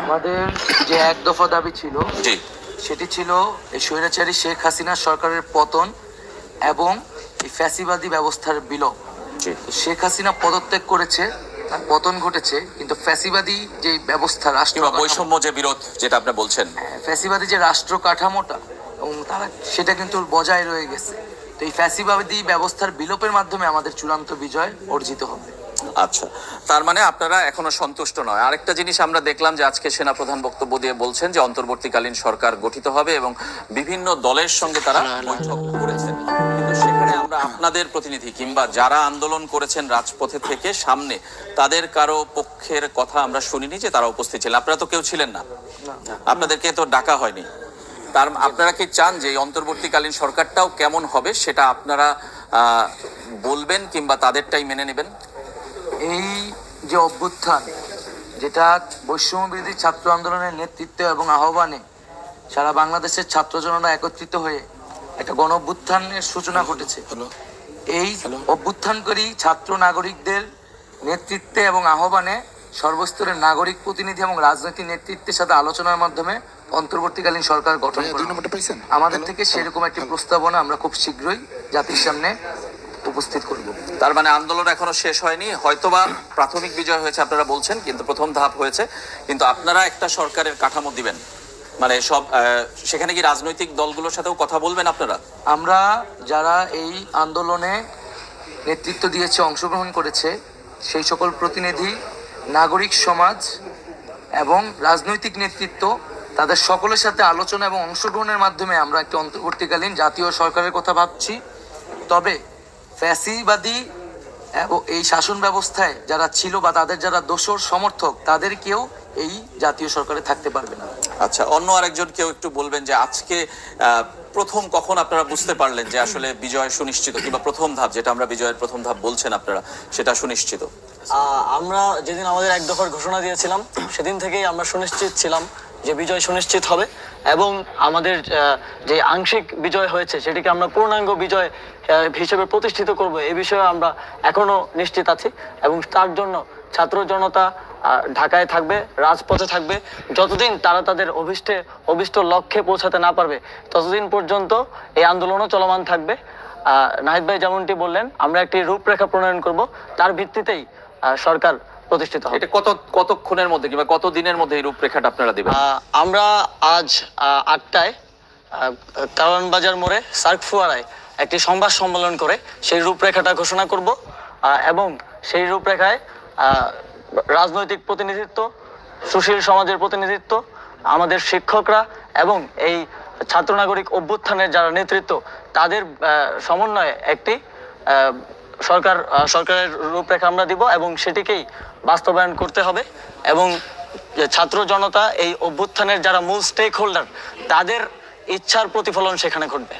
আমাদের যে এক দফা দাবি ছিল জি সেটি ছিল এই স্বৈরাচারী শেখ হাসিনা সরকারের পতন এবং এই ফ্যাসিবাদী ব্যবস্থার বিলোপ। জি শেখ হাসিনা পদত্যাগ করেছে, তার পতন ঘটেছে, কিন্তু ফ্যাসিবাদী যে ব্যবস্থা রাষ্ট্র কিংবা বৈষম্য যে বিরোধ যেটা আপনি বলছেন, ফ্যাসিবাদী যে রাষ্ট্র কাঠামোটা এবং তারা সেটা কিন্তু বজায় রয়ে গেছে। তো এই ফ্যাসিবাদী ব্যবস্থার বিলোপের মাধ্যমে আমাদের চূড়ান্ত বিজয় অর্জিত হবে। আচ্ছা, তার মানে আপনারা এখনো সন্তুষ্ট নয়। আরেকটা জিনিস আমরা দেখলাম যে আজকে সেনাপ্রধান বক্তব্য দিয়ে বলছেন যে অন্তর্বর্তীকালীন সরকার গঠিত হবে এবং বিভিন্ন দলের সঙ্গে তারা বৈঠক করেছেন, কিন্তু সেখানে আমরা আপনাদের প্রতিনিধি কিংবা যারা আন্দোলন করেছেন রাজপথে থেকে সামনে তাদের কারো পক্ষের কথা আমরা শুনিনি যে তারা উপস্থিত ছিলেন। আপনারা তো কেউ ছিলেন না, আপনাদেরকে তো ডাকা হয়নি। তার আপনারা কি চান যে এই অন্তর্বর্তীকালীন সরকারটাও কেমন হবে সেটা আপনারা বলবেন কিংবা তাদেরটাই মেনে নেবেন? এই যে অভ্যুত্থান, যেটা বৈষম্যবিরোধী ছাত্র আন্দোলনের নেতৃত্ব এবং আহ্বানে সারা বাংলাদেশের ছাত্র জনতা একত্রিত হয়ে একটা গণ অভ্যুত্থানের সূচনা ঘটেছে, এই অভ্যুত্থানকারী ছাত্র নাগরিকদের নেতৃত্বে এবং আহ্বানে সর্বস্তরের নাগরিক প্রতিনিধি এবং রাজনৈতিক নেতৃত্বের সাথে আলোচনার মাধ্যমে অন্তর্বর্তীকালীন সরকার গঠন করা। আমাদের থেকে সেরকম একটি প্রস্তাবনা আমরা খুব শীঘ্রই জাতির সামনে উপস্থিত করব। তার মানে আন্দোলন এখনো শেষ হয়নি, হয়তোবা প্রাথমিক বিজয় হয়েছে আপনারা বলছেন, কিন্তু প্রথম ধাপ হয়েছে, কিন্তু আপনারা একটা সরকারের কাঠামো দিবেন, মানে সব সেখানে কি রাজনৈতিক দলগুলোর সাথেও কথা বলবেন আপনারা? আমরা যারা এই আন্দোলনে নেতৃত্ব দিয়েছে, অংশগ্রহণ করেছে, সেই সকল প্রতিনিধি, নাগরিক সমাজ এবং রাজনৈতিক নেতৃত্ব, তাদের সকলের সাথে আলোচনা এবং অংশগ্রহণের মাধ্যমে আমরা একটি অন্তর্বর্তীকালীন জাতীয় সরকারের কথা ভাবছি। তবে ফ্যাসিবাদী এবং এই শাসন ব্যবস্থায় যারা ছিল বা তাদের যারা দোসর সমর্থক, তাদের কেউ এই জাতীয় সরকারে থাকতে পারবে না। আচ্ছা, অন্য আরেকজন কেউ একটু বলবেন যে আজকে প্রথম কখন আপনারা বুঝতে পারলেন যে আসলে বিজয় সুনিশ্চিত, কিংবা প্রথম ধাপ যেটা আমরা বিজয়ের প্রথম ধাপ বলছেন আপনারা সেটা সুনিশ্চিত? আমরা যেদিন আমাদের এক দফার ঘোষণা দিয়েছিলাম সেদিন থেকেই আমরা সুনিশ্চিত ছিলাম যে বিজয় সুনিশ্চিত হবে, এবং আমাদের যে আংশিক বিজয় হয়েছে সেটিকে আমরা পূর্ণাঙ্গ বিজয় হিসেবে প্রতিষ্ঠিত করব, এই বিষয়ে আমরা এখনো নিশ্চিত আছি। এবং তার জন্য ছাত্র জনতা ঢাকায় থাকবে, রাজপথে থাকবে, যতদিন তারা তাদের অভিষ্ট লক্ষ্যে পৌঁছাতে না পারবে ততদিন পর্যন্ত এই আন্দোলনও চলমান থাকবে। নাহিদ ভাই যেমনটি বললেন, আমরা একটি রূপরেখা প্রণয়ন করব, তার ভিত্তিতেই সরকার প্রতিষ্ঠিত হবে। এটা কতক্ষণের মধ্যে কিংবা কত দিনের মধ্যে এই রূপরেখাটা আপনারা দিবেন? আমরা আজ 8টায় কারওয়ান বাজার মোড়ে সার্ক ফোয়ারায় একটি সংবাদ সম্মেলন করে সেই রূপরেখাটা ঘোষণা করব, এবং সেই রূপরেখায় রাজনৈতিক প্রতিনিধিত্ব, সুশীল সমাজের প্রতিনিধিত্ব, আমাদের শিক্ষকরা এবং এই ছাত্র নাগরিক অভ্যুত্থানের যারা নেতৃত্ব, তাদের সমন্বয়ে একটি সরকারের রূপরেখা আমরা দিব, এবং সেটিকেই বাস্তবায়ন করতে হবে। এবং ছাত্র জনতা, এই অভ্যুত্থানের যারা মূল স্টেক হোল্ডার, তাদের ইচ্ছার প্রতিফলন সেখানে ঘটবে।